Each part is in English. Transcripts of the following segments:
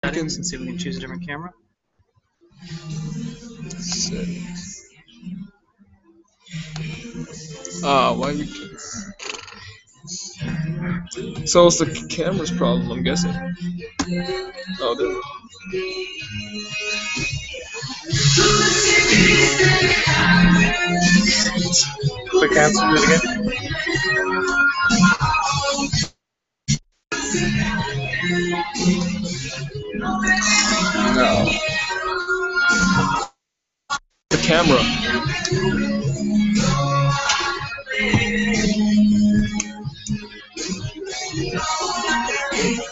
settings and see if we can choose a different camera. Settings. Why we? So it's the camera's problem, I'm guessing. Oh, there. Quick answer, do it again. No. The camera.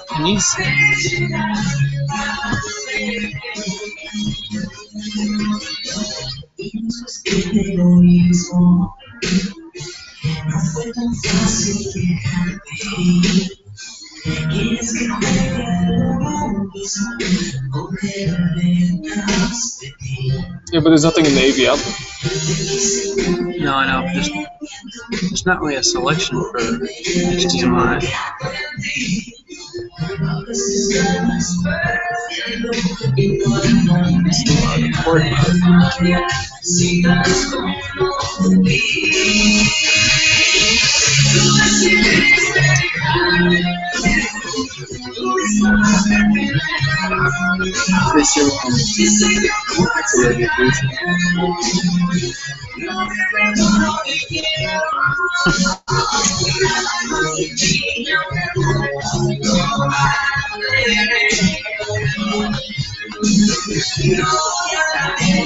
Can you see? Yeah, but there's nothing in the AV output. No, I know. There's not really a selection for HDMI.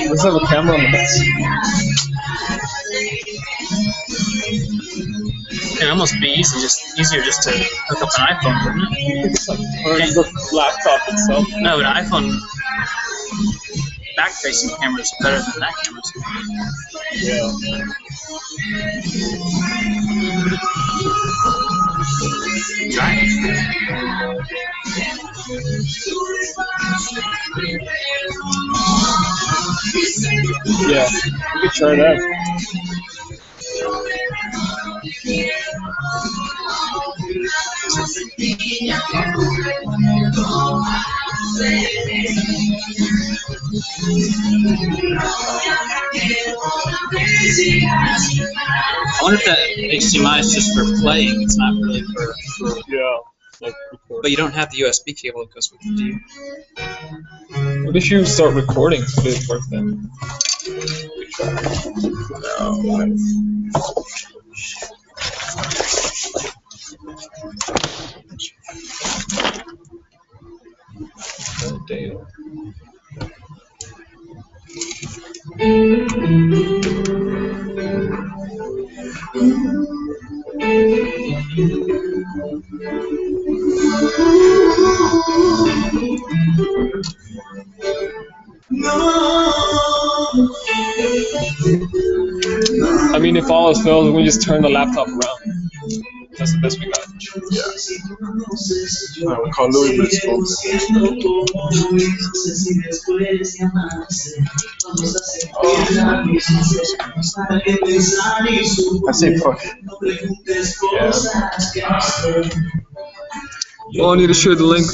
Let's have a camera on the back. It'd almost be easier just to hook up an iPhone, wouldn't it? It's like, or the laptop itself. No, but iPhone back-facing camera is better than that camera. Yeah. Try it. Yeah, we could try that. I wonder if that HDMI is just for playing. It's not really for Yeah. Like but you don't have the USB cable that goes with it, do you? What if you start recording? Would it work then? No. Data. I mean, if all else fails, we just turn the laptop around. That's the best we got. Yeah. We'll call Louis for this folks. I say fuck. Yeah. Oh, I need to share the link.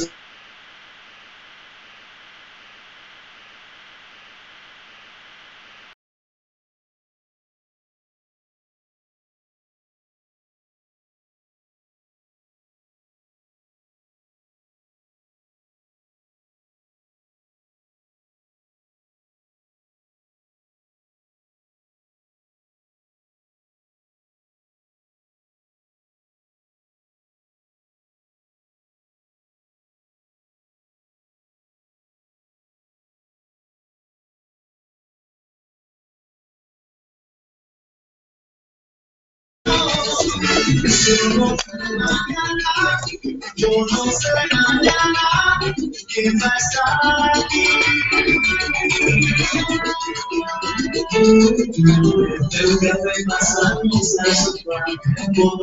Yo no sé mañana quién va a estar aquí. El café pasamos a soplar, todo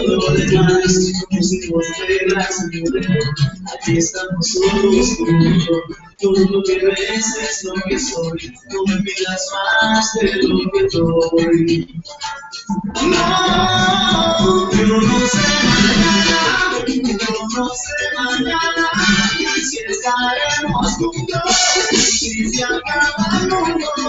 lo demás, como si volvieras a volver. Aquí estamos solos tú y yo. Todo lo que ves es lo que soy. No me pidas más de lo que doy. No, yo no sé mañana, yo no no sé mañana si estaremos juntos, si se acaba el mundo.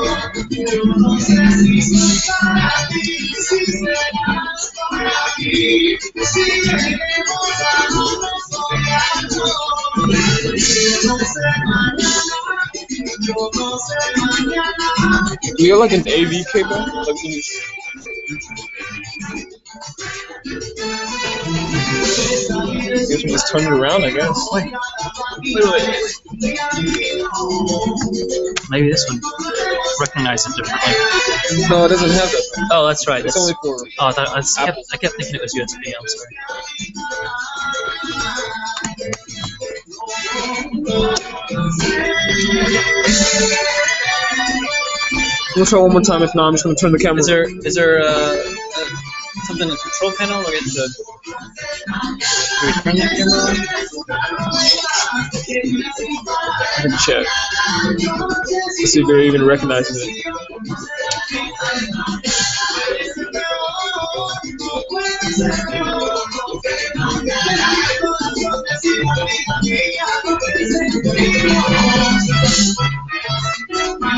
Yo no sé si soy para ti, si serás para ti, si iremos dándonos soñando. Yo no sé mañana, yo no sé mañana. Do you have like an AV cable? Like when you... I guess we just turn it around, I guess. Wait. Maybe this one recognize it differently. No, it doesn't have that. Oh, that's right. It's That's, only for... oh, I kept thinking it was USB. I'm sorry. We'll try one more time. If not, I'm just going to turn the camera. Is there something in the control panel where it's the? Do we turn that camera on? I can check. Let's see if they're even recognizing it.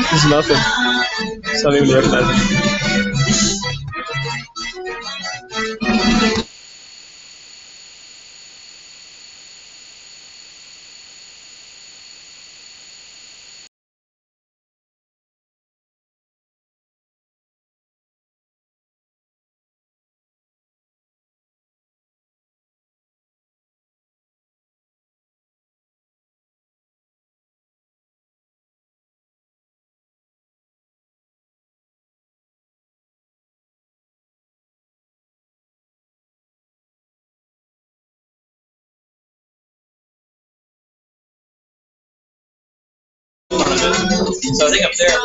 There's nothing. It's not even recognizing. So I think up there.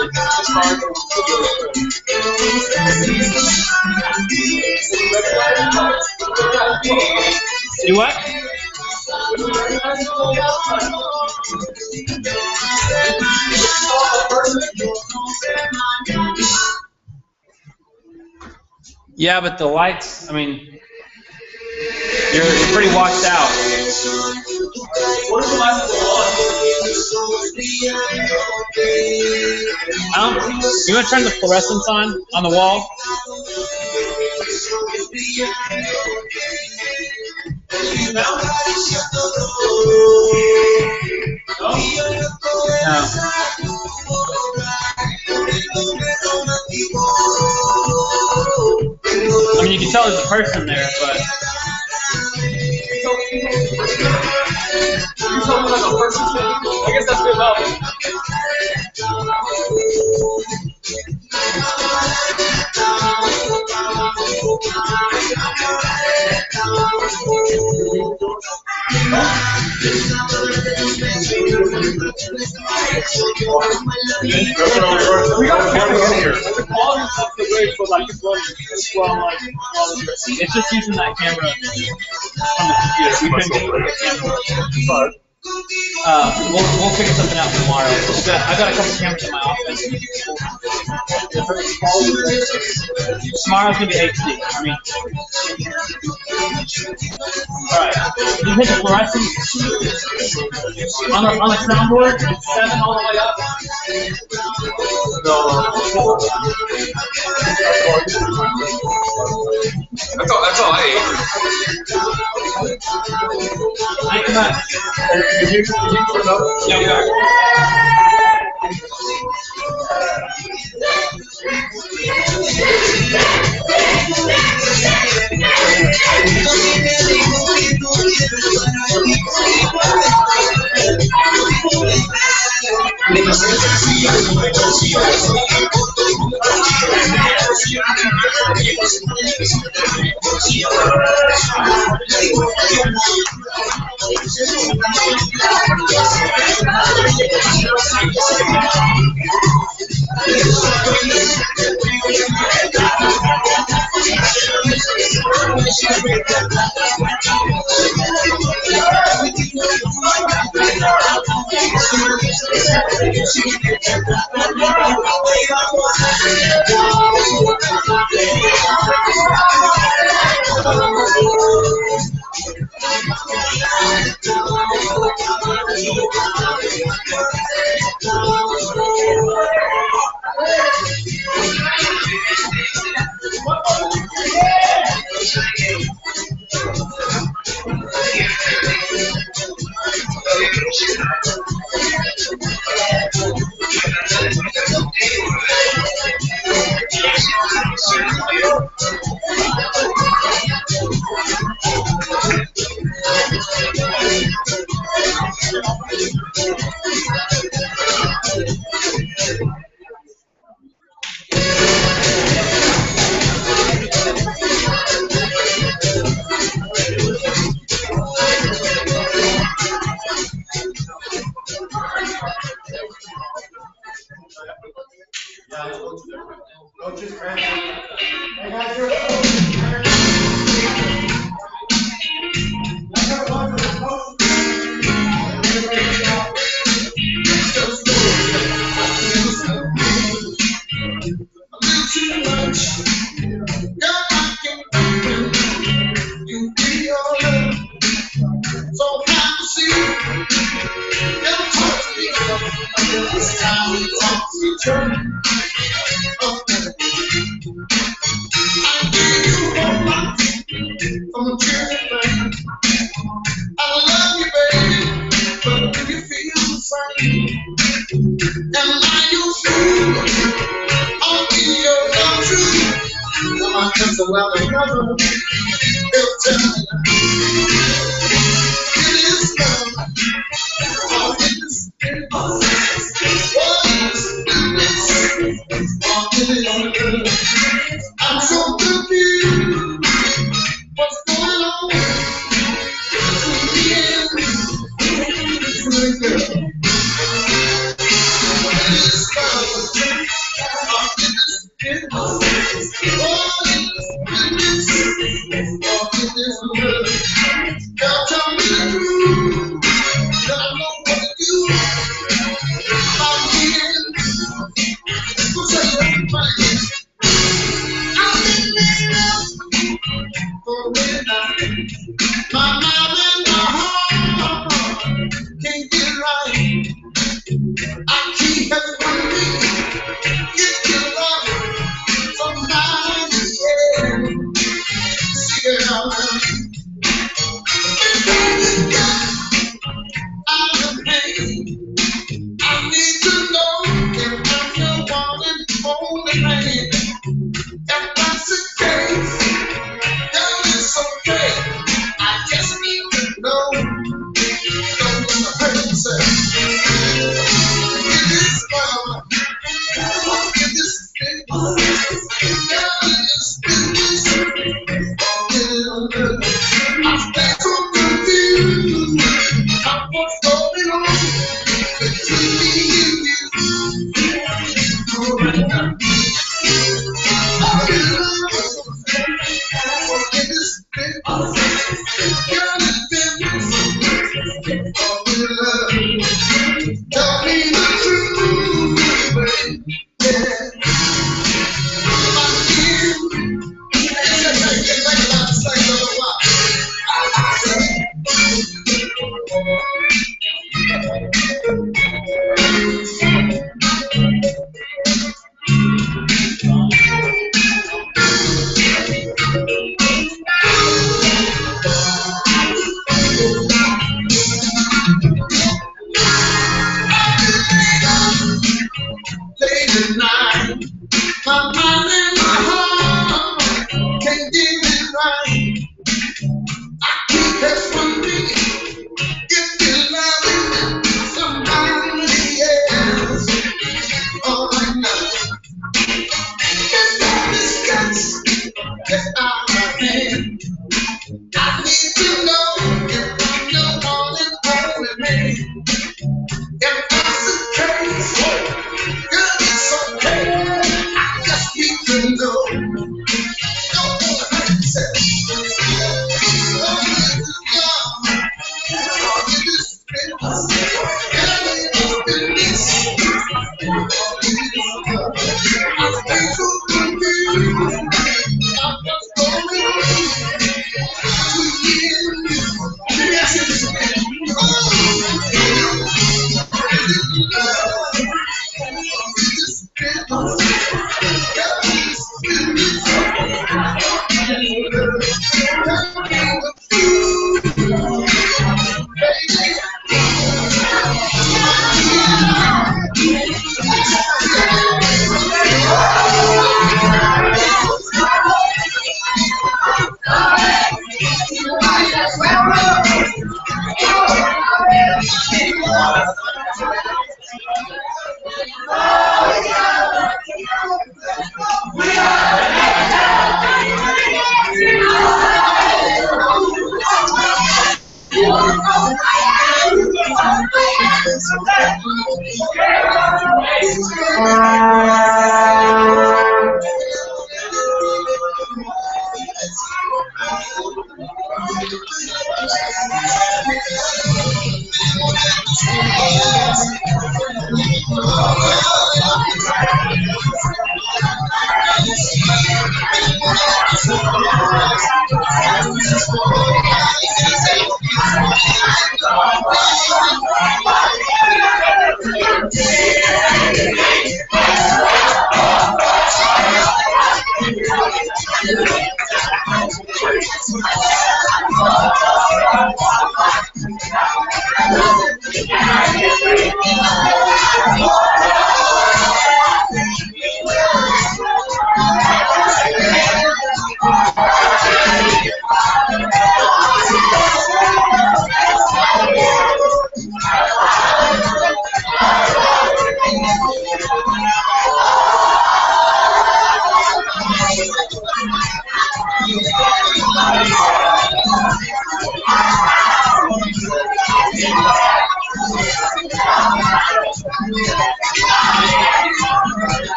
Do what? Yeah, but the lights, I mean, you're pretty washed out. What is the lights on? You want to turn the fluorescence on the wall? No. I mean, you can tell there's a person there, but. You told me like a person thing? I guess that's good enough. We got a camera in here. The quality of the great for like it's well, like It's just using that camera from the computer. We've been doing the camera. We'll figure something out tomorrow. I've got a couple cameras in my office. Tomorrow's gonna be HD. I mean, all right. You hit the fluorescence on the soundboard. It's 7 all the way up. No. That's all I ate. Thank you much. Did you turn it up? Yeah, we are.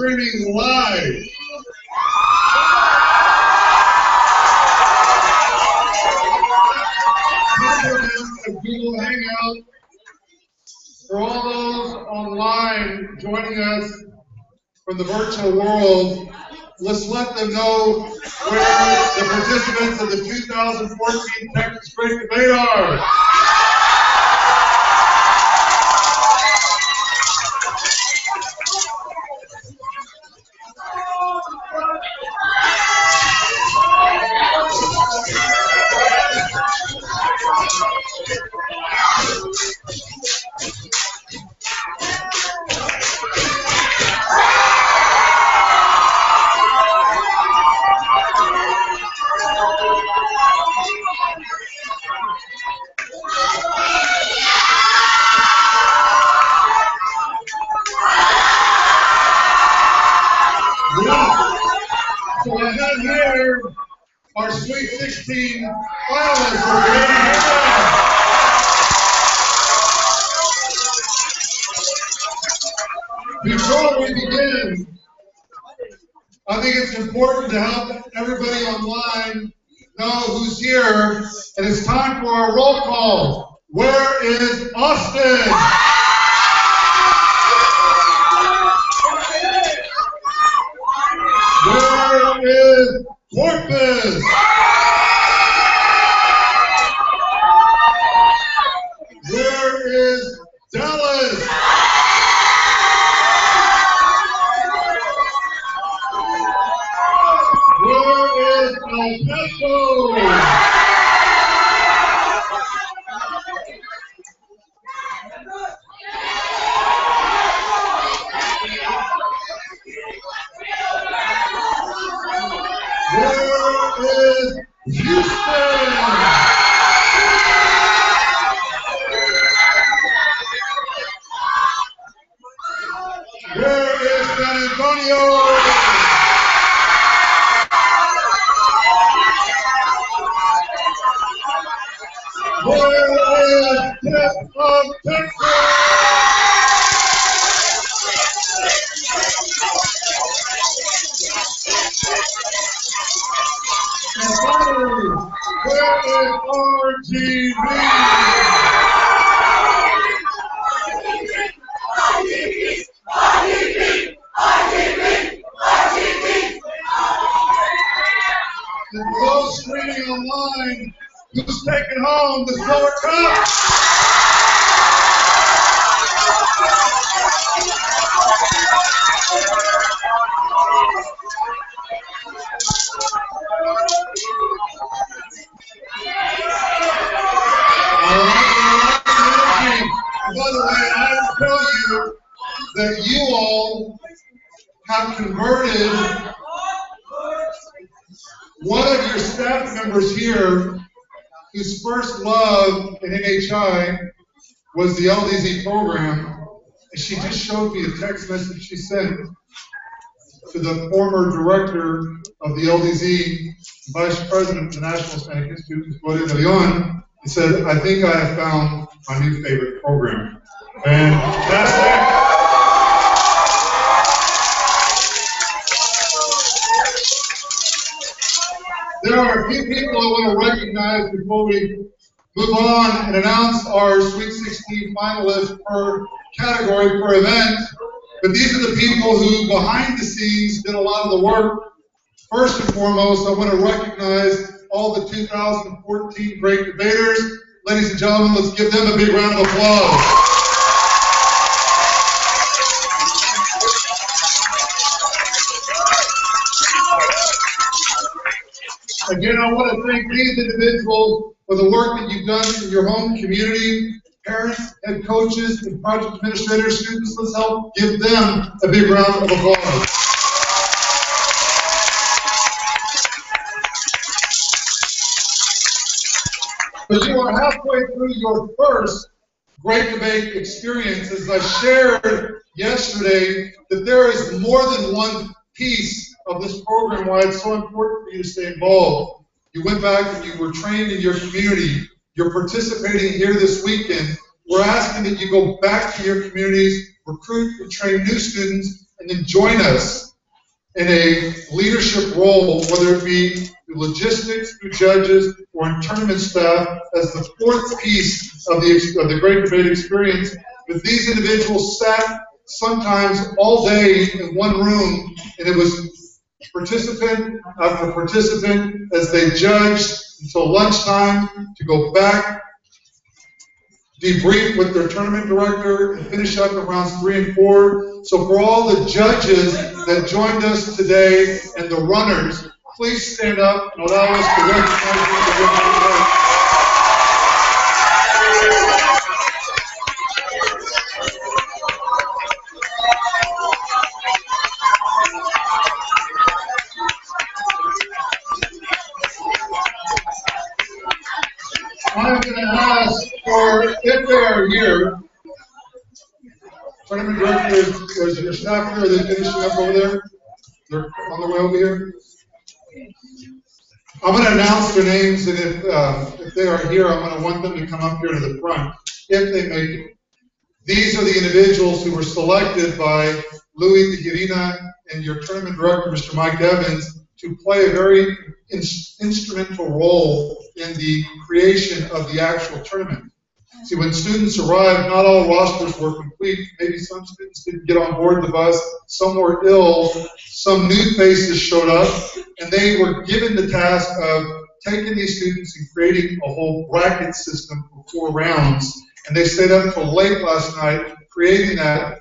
streaming live. Of Google Hangout. For all those online joining us from the virtual world, let's let them know where the participants of the 2014 Texas Great Debate are. So I have here our Sweet 16 finalists. Are ready to go. Before we begin, I think it's important to help everybody online know who's here, and it's time for our roll call. Where is Austin? Where is Corpus? Where is Dallas? Where is El Paso? Houston! Where is San Antonio? Where is Tip of Texas? And finally, where is RGV? And for those streaming online, who's taking home the Silver Cup? By the way, I will tell you that you all have converted one of your staff members here whose first love in NHI was the LDZ program. And she just showed me a text message she sent to the former director of the LDZ, Vice President of the National Hispanic Institute, Gloria de Leon, and said, I think I have found my new favorite program. And that's that. There are a few people I want to recognize before we move on and announce our Sweet 16 finalists per category per event. But these are the people who, behind the scenes, did a lot of the work. First and foremost, I want to recognize all the 2014 great debaters. Ladies and gentlemen, let's give them a big round of applause. Again, I want to thank these individuals for the work that you've done in your home community. Parents, head coaches, and project administrators, students, let's help give them a big round of applause. But you are halfway through your first Great Debate experience. As I shared yesterday, that there is more than one piece of this program why it's so important for you to stay involved. You went back and you were trained in your community. You're participating here this weekend. We're asking that you go back to your communities, recruit and train new students, and then join us in a leadership role, whether it be through logistics, through judges, or in tournament staff, as the fourth piece of the Great Debate experience. But these individuals sat sometimes all day in one room, and it was participant after participant as they judged until lunchtime to go back, debrief with their tournament director, and finish up in rounds 3 and 4. So for all the judges that joined us today and the runners, please stand up and allow us to recognize you for your hard work. I'm going to ask for, if they are here, tournament director, there's your staff here, are they finishing up over there? They're on the way over here? I'm going to announce their names, and if they are here, I'm going to want them to come up here to the front, if they make it. These are the individuals who were selected by Louis Tijerina and your tournament director, Mr. Mike Evans, to play a very instrumental role in the creation of the actual tournament. See, when students arrived, not all rosters were complete. Maybe some students didn't get on board the bus, some were ill, some new faces showed up, and they were given the task of taking these students and creating a whole bracket system for 4 rounds. And they stayed up until late last night creating that,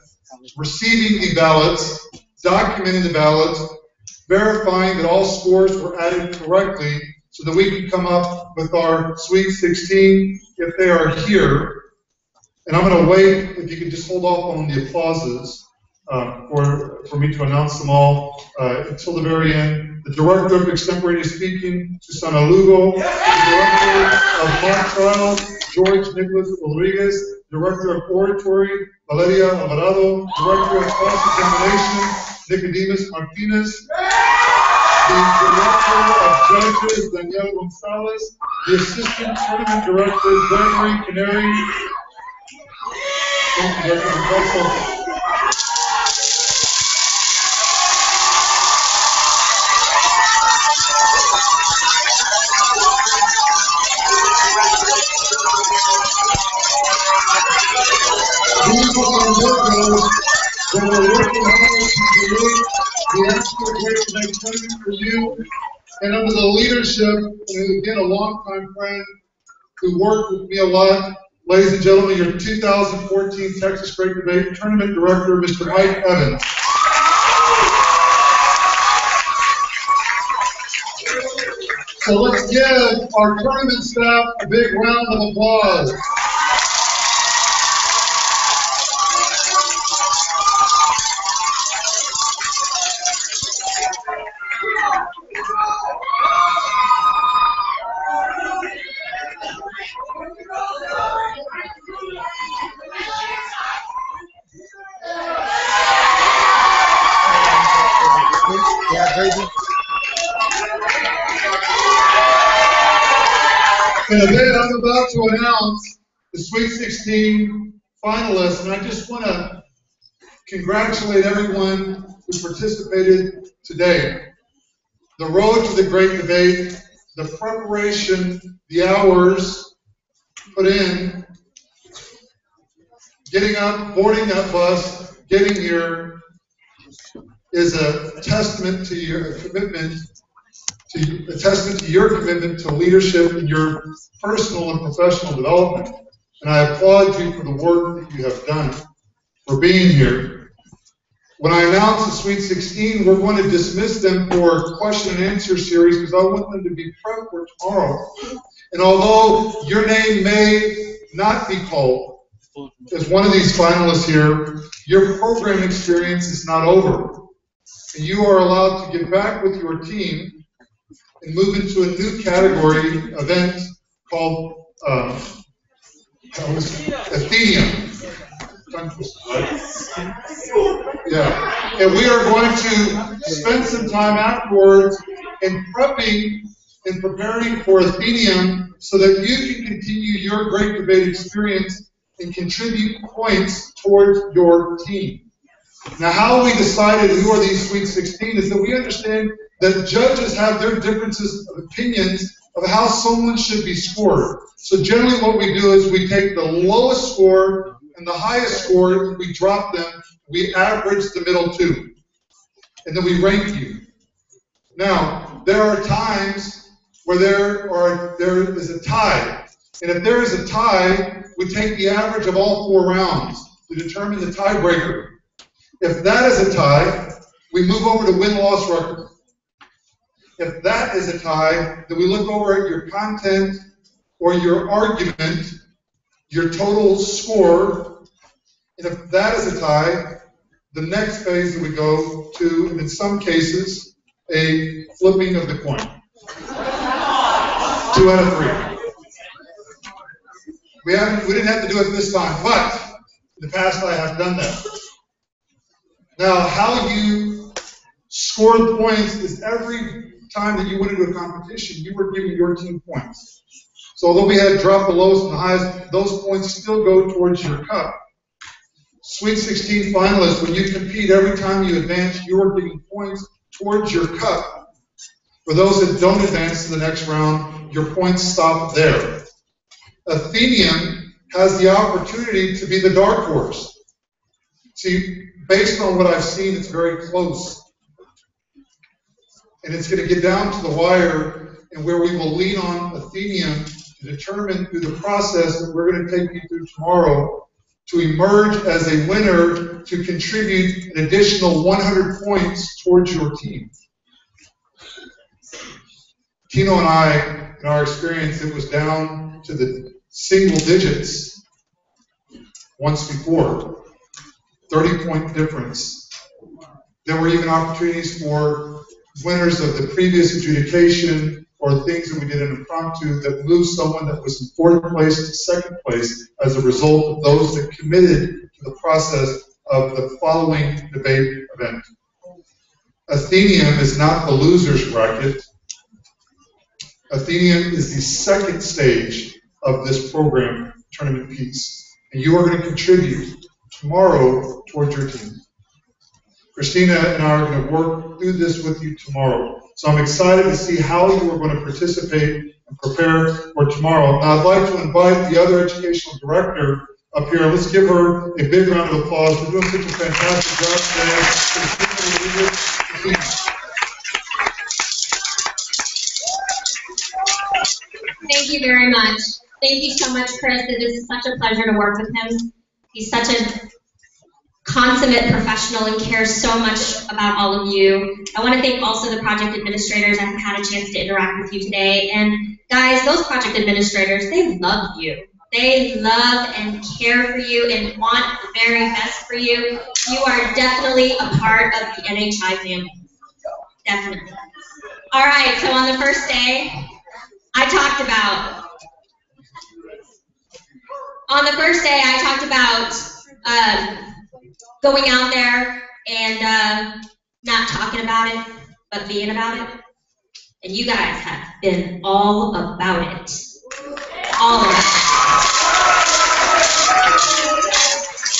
receiving the ballots, documenting the ballots, verifying that all scores were added correctly so that we can come up with our Sweet 16 if they are here. And I'm going to wait, if you could just hold off on the applauses for me to announce them all until the very end. The Director of Extemporaneous Speaking, Susana Lugo, the Director of Mock Trial, George Nicholas Rodriguez, Director of Oratory, Valeria Alvarado, Director of Cross-Examination, Nicodemus Martinez, the Director of Judges, Daniel Gonzalez, the Assistant Tournament Director, Gregory Canary. Thank you, Director. These are our workers that are working hard to create the actual Great Debate tournament for you, and under the leadership, and again, a longtime friend who worked with me a lot, ladies and gentlemen, your 2014 Texas Great Debate Tournament Director, Mr. Mike Evans. So let's give our tournament staff a big round of applause. In a bit, I'm about to announce the Sweet 16 finalists, and I just want to congratulate everyone who participated today. The road to the Great Debate, the preparation, the hours put in, getting up, boarding that bus, getting here, is a testament to your commitment, a testament to your commitment to leadership and your personal and professional development. And I applaud you for the work that you have done, for being here. When I announce the Sweet 16, we're going to dismiss them for a question and answer series because I want them to be prepped for tomorrow. And although your name may not be called as one of these finalists here, your program experience is not over. And you are allowed to get back with your team and move into a new category event called Athenium. Yeah, and we are going to spend some time afterwards in prepping and preparing for Athenium so that you can continue your Great Debate experience and contribute points towards your team. Now, how we decided who are these Sweet 16 is that we understand that judges have their differences of opinions of how someone should be scored. So generally what we do is we take the lowest score and the highest score, and we drop them, we average the middle two, and then we rank you. Now, there are times where there is a tie, and if there is a tie, we take the average of all 4 rounds to determine the tiebreaker. If that is a tie, we move over to win-loss record. If that is a tie, then we look over at your content or your argument, your total score, and if that is a tie, the next phase that we go to, and in some cases, a flipping of the coin. 2 out of 3. We didn't have to do it this time, but in the past I have done that. Now, how you score the points is every time that you went into a competition, you were giving your team points. So although we had dropped the lowest and the highest, those points still go towards your cup. Sweet 16 finalists, when you compete, every time you advance, you are giving points towards your cup. For those that don't advance to the next round, your points stop there. Athenium has the opportunity to be the dark horse. See, based on what I've seen, it's very close. And it's going to get down to the wire, and where we will lean on Athenium to determine through the process that we're going to take you through tomorrow to emerge as a winner to contribute an additional 100 points towards your team. Tino and I, in our experience, it was down to the single digits once before. 30-point difference. There were even opportunities for winners of the previous adjudication or things that we did in impromptu that moved someone that was in 4th place to 2nd place as a result of those that committed to the process of the following debate event. Athenium is not the loser's bracket. Athenium is the 2nd stage of this program, Tournament Peace. And you are going to contribute tomorrow towards your team. Christina and I are going to work through this with you tomorrow. So I'm excited to see how you are going to participate and prepare for tomorrow. Now I'd like to invite the other educational director up here. Let's give her a big round of applause. We're doing such a fantastic job today. Thank you very much. Thank you so much, Chris. It is such a pleasure to work with him. He's such a consummate professional and cares so much about all of you. I want to thank also the project administrators. I've had a chance to interact with you today. And guys, those project administrators, they love you. They love and care for you and want the very best for you. You are definitely a part of the NHI family. Definitely. All right, so on the first day, I talked about going out there and not talking about it, but being about it. And you guys have been all about it. All of it.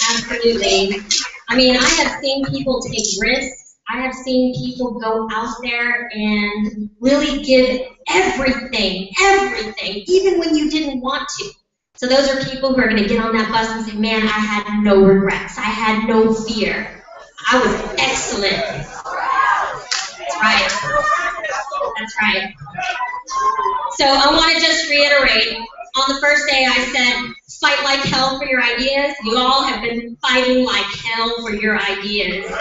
Absolutely. I mean, I have seen people take risks. I have seen people go out there and really give everything, even when you didn't want to. So those are people who are going to get on that bus and say, man, I had no regrets. I had no fear. I was excellent. That's right. That's right. So I want to just reiterate, on the first day I said, fight like hell for your ideas. You all have been fighting like hell for your ideas.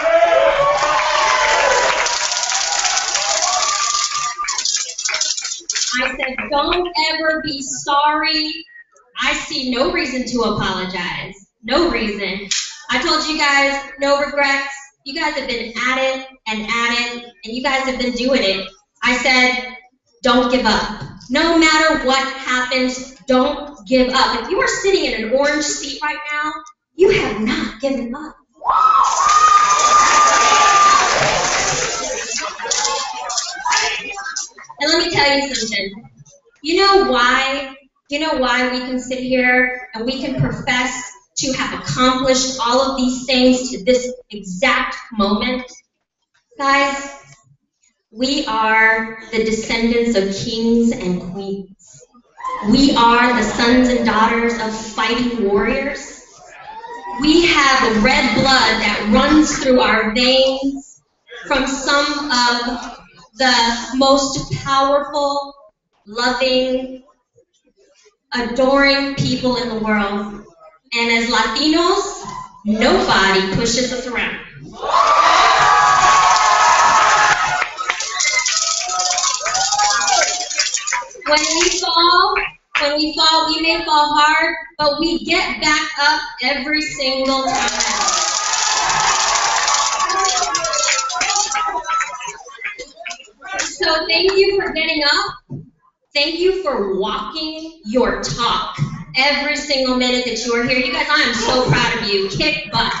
I said, don't ever be sorry. I see no reason to apologize. No reason. I told you guys, no regrets. You guys have been at it, and you guys have been doing it. I said, don't give up. No matter what happens, don't give up. If you are sitting in an orange seat right now, you have not given up. And let me tell you something. You know why we can sit here and we can profess to have accomplished all of these things to this exact moment. Guys, we are the descendants of kings and queens. We are the sons and daughters of fighting warriors. We have the red blood that runs through our veins from some of the most powerful, loving, adoring people in the world. And as Latinos, nobody pushes us around. When we fall, we may fall hard, but we get back up every single time. So thank you for getting up. Thank you for walking your talk every single minute that you are here. You guys, I am so proud of you. Kick butt.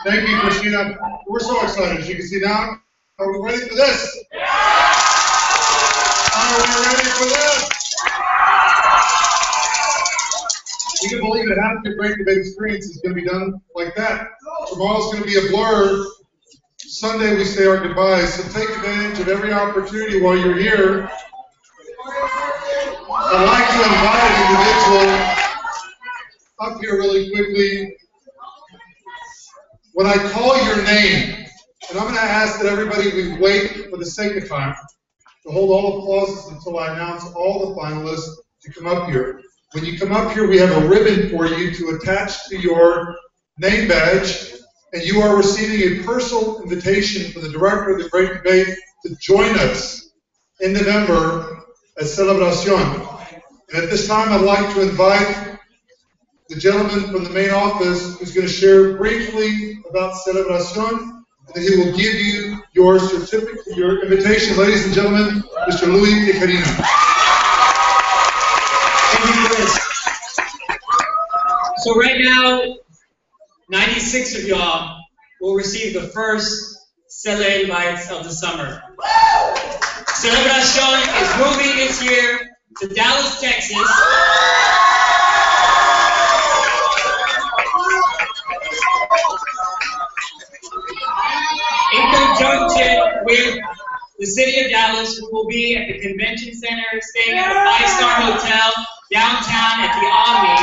Thank you, Christina. We're so excited. As you can see now, are we ready for this? Are we ready for this? You can believe it, half the Great Debate Experience is going to be done like that. Tomorrow's going to be a blur. Sunday we say our goodbyes. So take advantage of every opportunity while you're here. I'd like to invite an individual up here really quickly. When I call your name, and I'm going to ask that everybody would wait for the sake of time to hold all applauses until I announce all the finalists to come up here. When you come up here, we have a ribbon for you to attach to your name badge, and you are receiving a personal invitation from the director of the Great Debate to join us in November at Celebración. And at this time, I'd like to invite the gentleman from the main office who's going to share briefly about Celebración, and then he will give you your certificate, your invitation. Ladies and gentlemen, Mr. Luis Tejerina. Thank you, Chris. So right now, 96 of y'all will receive the first Cele invites of the summer. Celebración is moving this year to Dallas, Texas. In conjunction with the city of Dallas, who will be at the convention center, staying at a 5-star hotel downtown at the Omni.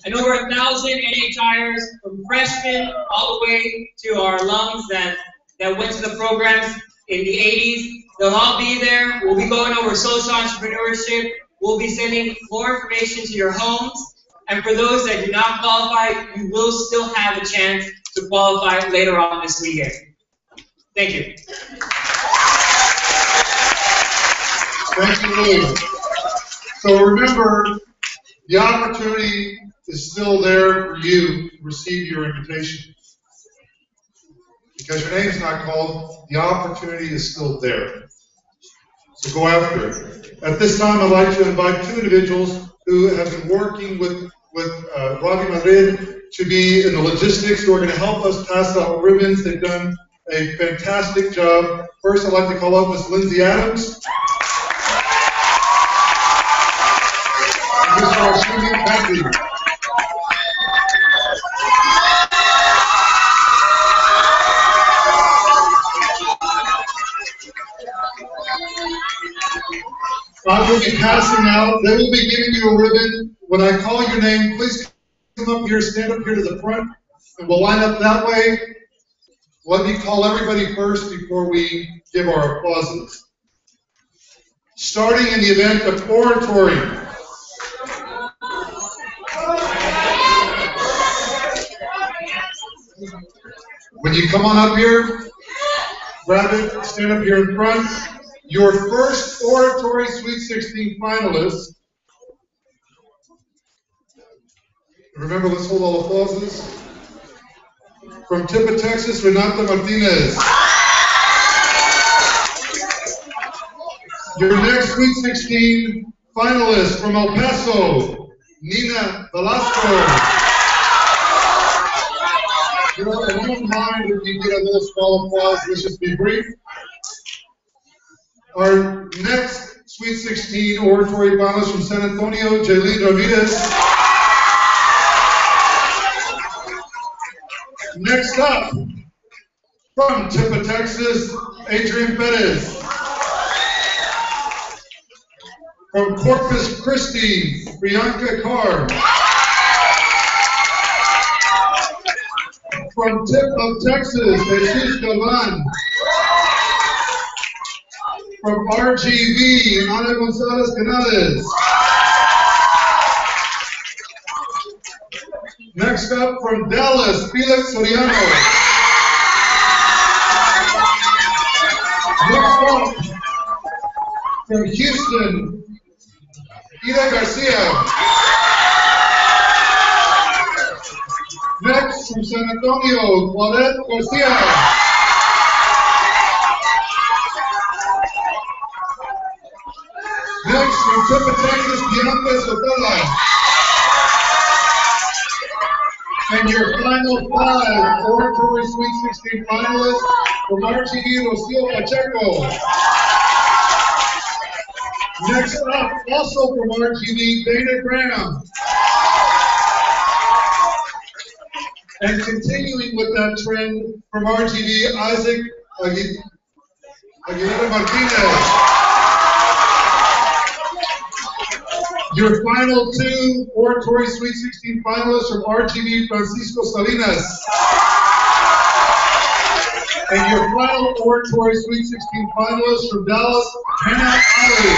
And over 1,000 NHIers, from freshmen all the way to our alums that went to the programs in the 80s. They'll all be there. We'll be going over social entrepreneurship. We'll be sending more information to your homes. And for those that do not qualify, you will still have a chance to qualify later on this weekend. Thank you. Thank you, Lou. So remember, the opportunity is still there for you to receive your invitation. Because your name's not called, the opportunity is still there. So go after it. At this time, I'd like to invite two individuals who have been working with Robbie Madrid to be in the logistics, who are going to help us pass out ribbons. They've done a fantastic job. First, I'd like to call up Ms. Lindsay Adams. Mr. Arshuni, thank you. I will be passing out. They will be giving you a ribbon. When I call your name, please come up here, stand up here to the front, and we'll line up that way. Let me call everybody first before we give our applauses. Starting in the event of oratory. When you come on up here, grab it, stand up here in front. Your first oratory Sweet 16 finalist. Remember, let's hold all applauses. From Tippah, Texas, Renata Martinez. Your next Sweet 16 finalist from El Paso, Nina Velasco. You know, I don't mind if you get a little small applause. Let's just be brief. Our next Sweet 16 oratory finalist from San Antonio, Jaylene Ramirez. Next up, from Tipa, Texas, Adrian Perez. From Corpus Christi, Priyanka Carr. From Tip of Texas, Jesus Gavan. From RGV, Ana Gonzalez Canales. Next up, from Dallas, Felix Soriano. Next up, from Houston, Ida Garcia. Next, from San Antonio, Claudette Garcia. Next, from Tipa, Texas, Bianca Sotela. And your final 5 oratory Sweet 16 finalists from RGV, Rocio Pacheco. Next up, also from RGV, Dana Graham. And continuing with that trend from RGV, Isaac Aguilera Martinez. Your final 2 oratory Sweet 16 finalists from RGV, Francisco Salinas. And your final oratory Sweet 16 finalists from Dallas, Hannah Ali.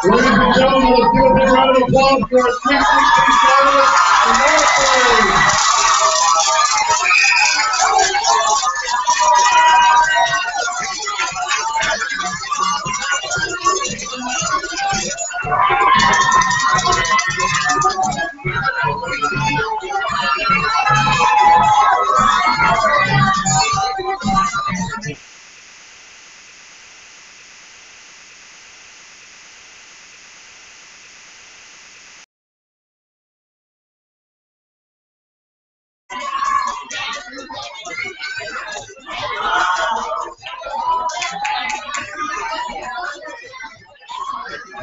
Ladies and gentlemen, let's give a big round of applause for our Sweet 16 finalists and oratory.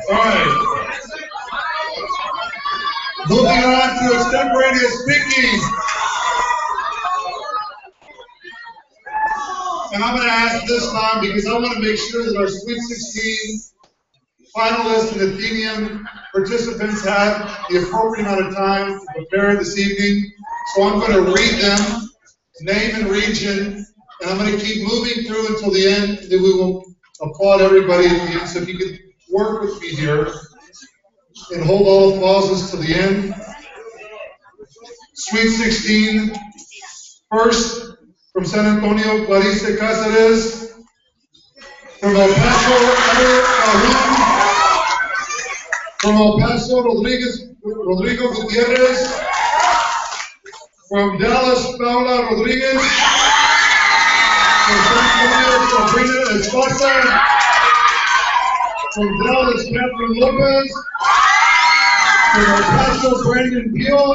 All right. Moving on to extemporaneous speaking. And I'm going to ask this time because I want to make sure that our Sweet 16 finalists and Athenium participants have the appropriate amount of time to prepare this evening. So I'm going to read them, name and region, and I'm going to keep moving through until the end. Then we will applaud everybody at the end. So if you could work with me here and hold all applauses to the end. Sweet 16, first from San Antonio, Clarice Cáceres. From El Paso, Eric Calhoun. From El Paso, Rodrigo Gutierrez. From Dallas, Paula Rodriguez. From San Antonio, Sabrina Esparza. From Dallas, Catherine Lopez. From El Paso, Brandon Peel.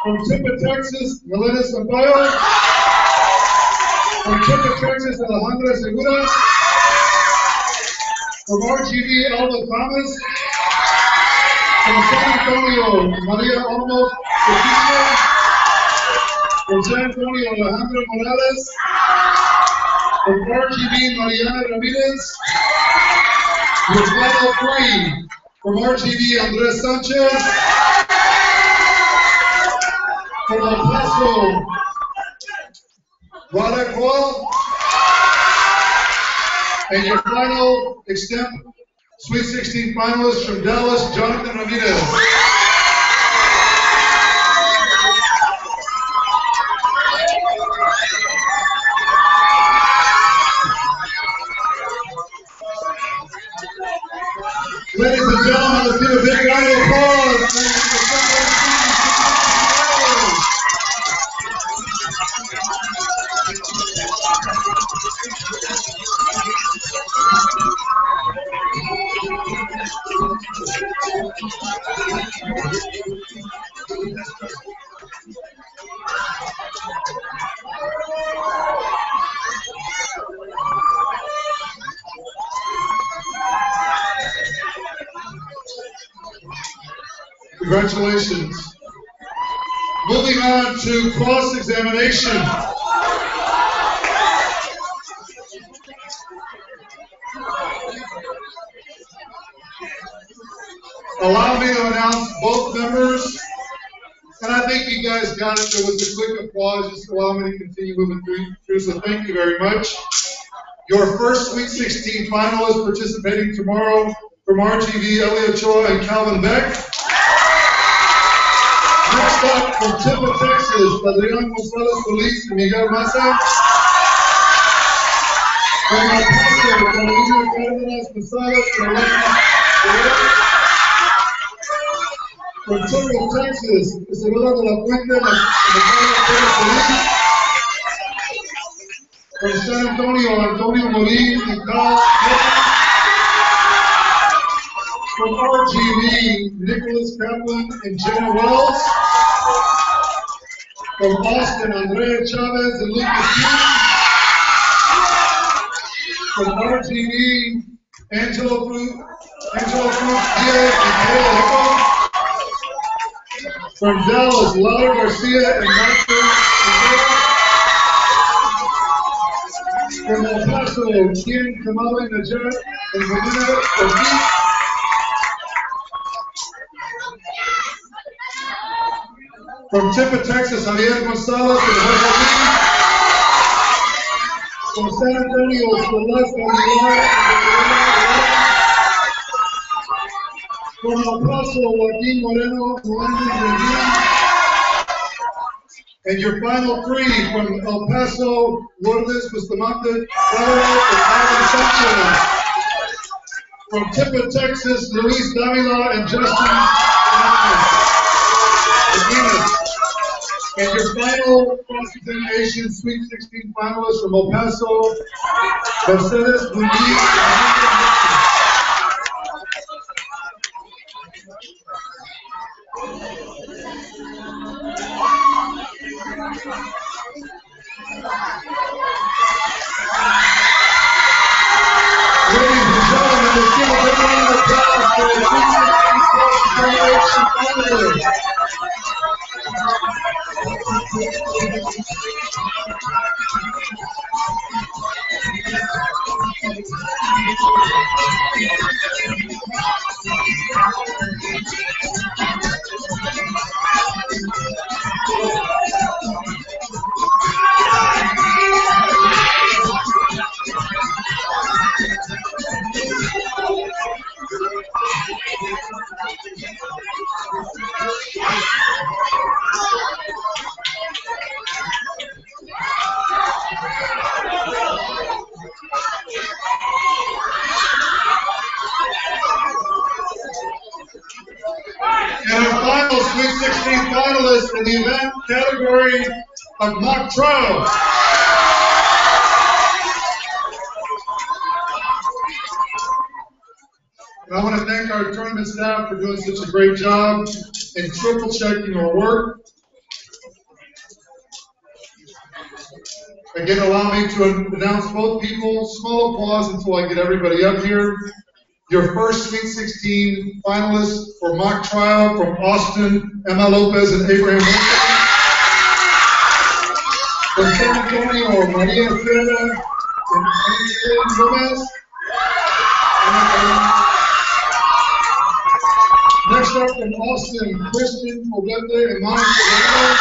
From Tipa, Texas, Melena Sampaio. From Tipa, Texas, Alejandra Segura. From RGV, Alba Thomas. From San Antonio, Maria Olmos Trujillo. From San Antonio, Alejandra Morales. From RGV, Mariana Ramirez. Your final 3 from RGV, Andres Sanchez. From El Paso, Rada Coal. And your final extemp Sweet 16 finalist from Dallas, Jonathan Ramirez. Ladies and gentlemen, let's give a big round of applause. Congratulations. Moving on to cross-examination. Allow me to announce both members. And I think you guys got it. There was a quick applause. Just allow me to continue moving through. So thank you very much. Your first Sweet 16 finalists participating tomorrow from RGV, Elliot Ochoa and Calvin Beck. Next up from Tempe, Texas, Adrián González Solís and Miguel Massa. From El Paso, Carolina Cárdenas González and Elena Guerrero. From Tempe, Texas, Isabela de la Fuente and Natalia Solís. From San Antonio, Antonio Morin and Carl. From RGV, Nicholas Kaplan and Jenna Wells. From Austin, Andrea Chavez and Lucas Hughes. From RGV, Angela Cruz Diaz and Kayla Hickel. From Dallas, Laura Garcia and Marco Rivera. From El Paso, Kian Kamali Najat and Melina Ortiz. From Tempe, Texas, Javier Gonzalez and Jorge Lee. From San Antonio, Celeste Aguilar and from El Paso, Joaquin Moreno and Wendy Medina. And your final three from El Paso, Lourdes Bustamante, and Alan Sanchez. From Tempe, Texas, Luis Davila and Justin Medina. And your final cross-examination Sweet 16 finalists from El Paso, Mercedes Muñiz. Ladies and gentlemen, let's give a big round of applause for the Sweet 16 cross-examination finalists. And our final Sweet 16 finalists in the event category of mock trial. And I want to thank our tournament staff for doing such a great job in triple checking our work. Again, allow me to announce both people. Small applause until I get everybody up here. Your first Sweet 16 finalists for mock trial from Austin, Emma Lopez and Abraham Wilson. From San Antonio, Maria Estrella and Angel Gomez. Next up from Austin, Christian Poblete and Monica Ramos.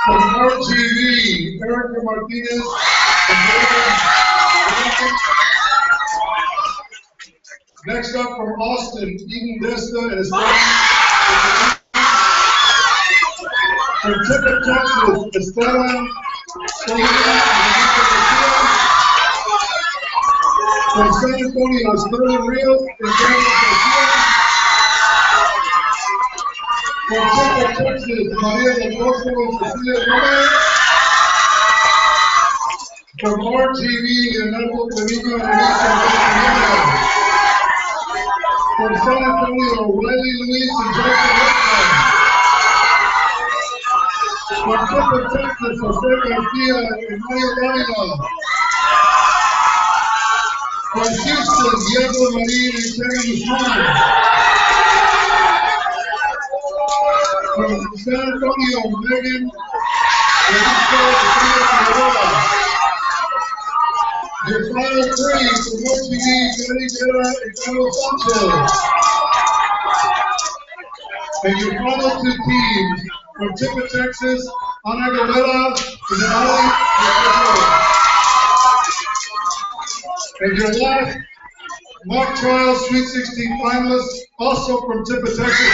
From RGV, Erica Martinez and David. Next up from Austin, Eden Desta and his family. From Tempe, Texas, Estela Solana and from San Antonio, Sterling Rios and Daniel Garcia. From Tempe, Texas, Maria Del Pozo and Cecilia Gomez. From RGV, Leonardo Trevino and Elisa Garcia. Riley Luis and Joseph Whitman. From Temple, Texas, Jose Garcia and Mario Dávila. From Houston, Diego Marín and Terry Guzman. From San Antonio, Megan Federico Figueroa. Your final three from OPD, Betty Guerra and Carlos Sanchez. And your final two teams from Tempe, Texas, Ana Guerrera and Denali. And your last mock trial Sweet 16 finalists, also from Tempe, Texas,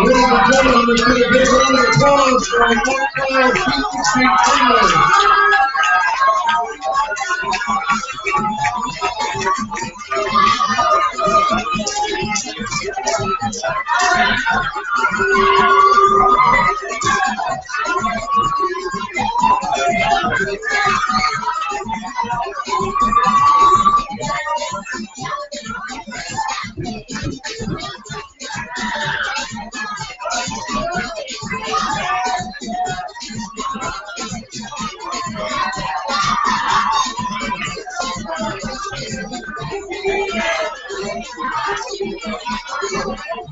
Ladies and gentlemen, let's get a big round of applause for our mock trial Sweet 16 finalists.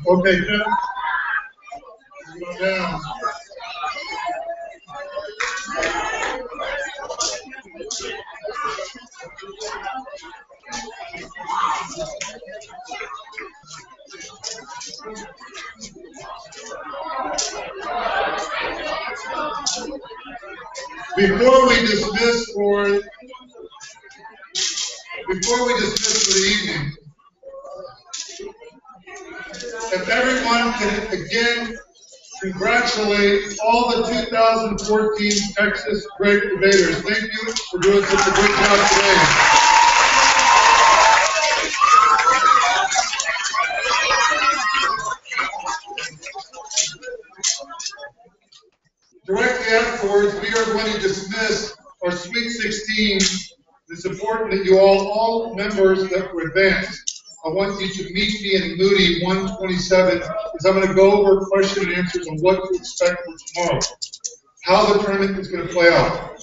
Okay, Jeff. Go down. Before we dismiss for the evening, if everyone can again congratulate all the 2014 Texas Great Debaters. Thank you for doing such a great job today. Directly afterwards, we are going to dismiss our Sweet 16. It's important that you all members that were advanced, I want you to meet me in Moody 127, because I'm going to go over question and answers on what to expect for tomorrow, how the tournament is going to play out.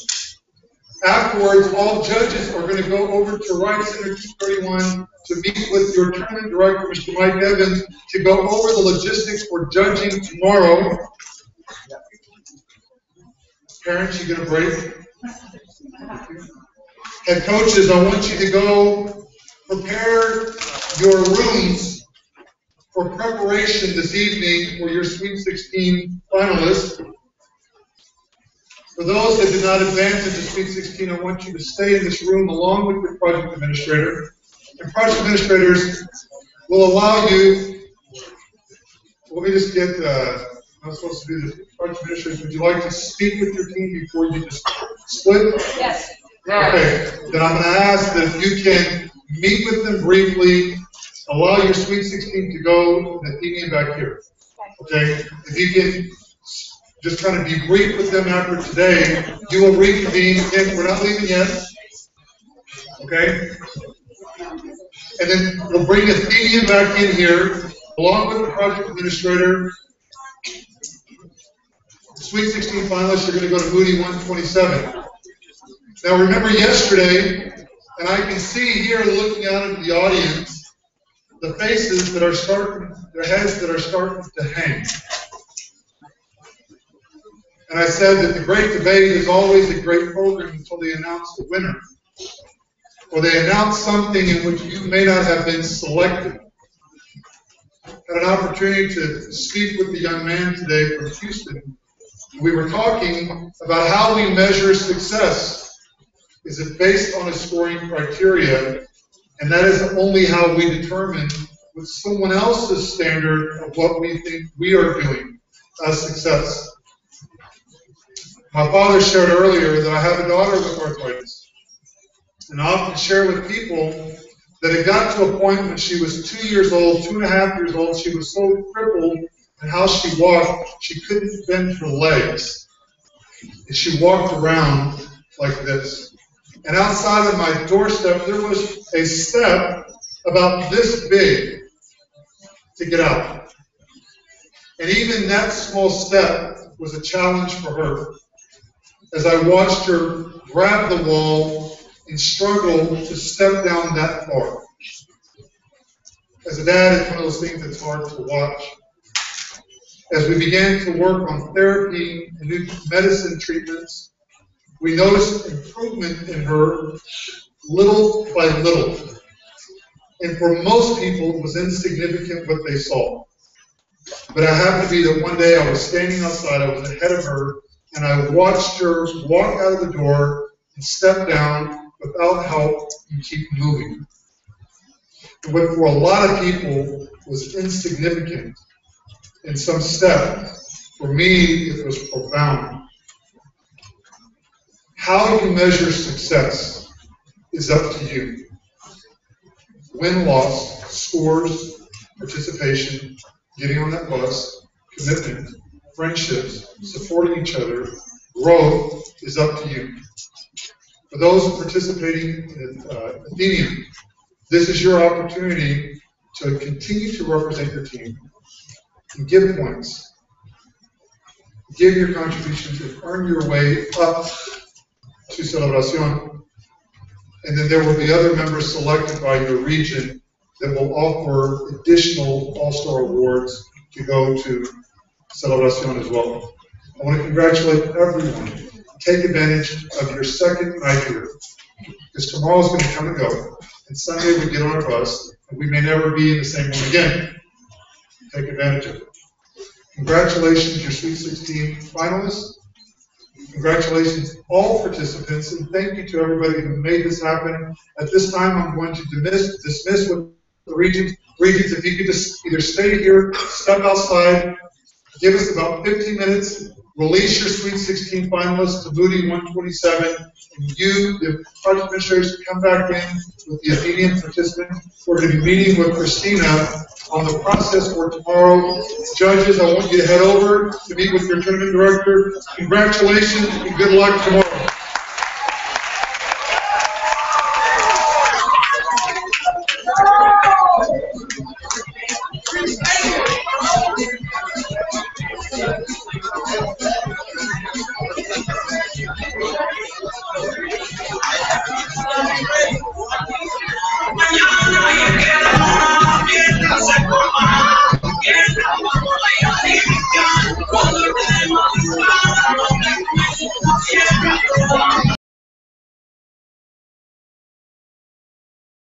Afterwards, all judges are going to go over to Wright Center 231 to meet with your tournament director, Mr. Mike Evans, to go over the logistics for judging tomorrow. Parents, you get a break. Head coaches, I want you to go prepare your rooms for preparation this evening for your Sweet 16 finalists. For those that did not advance into Sweet 16, I want you to stay in this room along with your project administrator. And project administrators will allow you, let me just get, I'm supposed to do this. Project administrators, would you like to speak with your team before you just split? Yes. Okay, then I'm going to ask that if you can meet with them briefly, allow your Sweet 16 to go, and Athenian back here. Okay, if you can just kind of debrief with them after today, you will reconvene. Again, we're not leaving yet. Okay? And then we'll bring Athenian back in here, along with the project administrator. Sweet 16 finalists are going to go to Moody 127. Now remember yesterday, and I can see here looking out into the audience, the faces that are starting, their heads that are starting to hang. And I said that the great debate is always a great program until they announce the winner. Or they announce something in which you may not have been selected. I had an opportunity to speak with the young man today from Houston. We were talking about how we measure success. Is it based on a scoring criteria? And that is only how we determine with someone else's standard of what we think we are doing as success. My father shared earlier that I have a daughter with arthritis. And I often share with people that it got to a point when she was 2 years old, 2.5 years old, she was so crippled and how she walked, she couldn't bend her legs. And she walked around like this. And outside of my doorstep, there was a step about this big to get out. And even that small step was a challenge for her, as I watched her grab the wall and struggle to step down that far. As a dad, it's one of those things that's hard to watch. As we began to work on therapy and new medicine treatments, we noticed improvement in her little by little. And for most people, it was insignificant what they saw. But it happened to be that one day I was standing outside, I was ahead of her, and I watched her walk out of the door and step down without help and keep moving. And what for a lot of people was insignificant in some step, for me it was profound. How you measure success is up to you. Win-loss, scores, participation, getting on that bus, commitment, friendships, supporting each other, growth is up to you. For those participating in Athenium, this is your opportunity to continue to represent your team and give points. Give your contributions and earn your way up to Celebración. And then there will be other members selected by your region that will offer additional All-Star awards to go to Celebración as well. I want to congratulate everyone. Take advantage of your second night here, because tomorrow's going to come and go, and Sunday we get on our bus, and we may never be in the same one again. Take advantage of it. Congratulations, your Sweet 16 finalists. Congratulations, all participants, and thank you to everybody who made this happen. At this time, I'm going to dismiss with the regions. Regions, if you could just either stay here, step outside, give us about 15 minutes, release your Sweet 16 finalists to Moody 127, and you, the project administrators, come back in with the Athenian participants. We're going to be meeting with Christina on the process for tomorrow. Judges, I want you to head over to meet with your tournament director. Congratulations and good luck tomorrow. Yeah.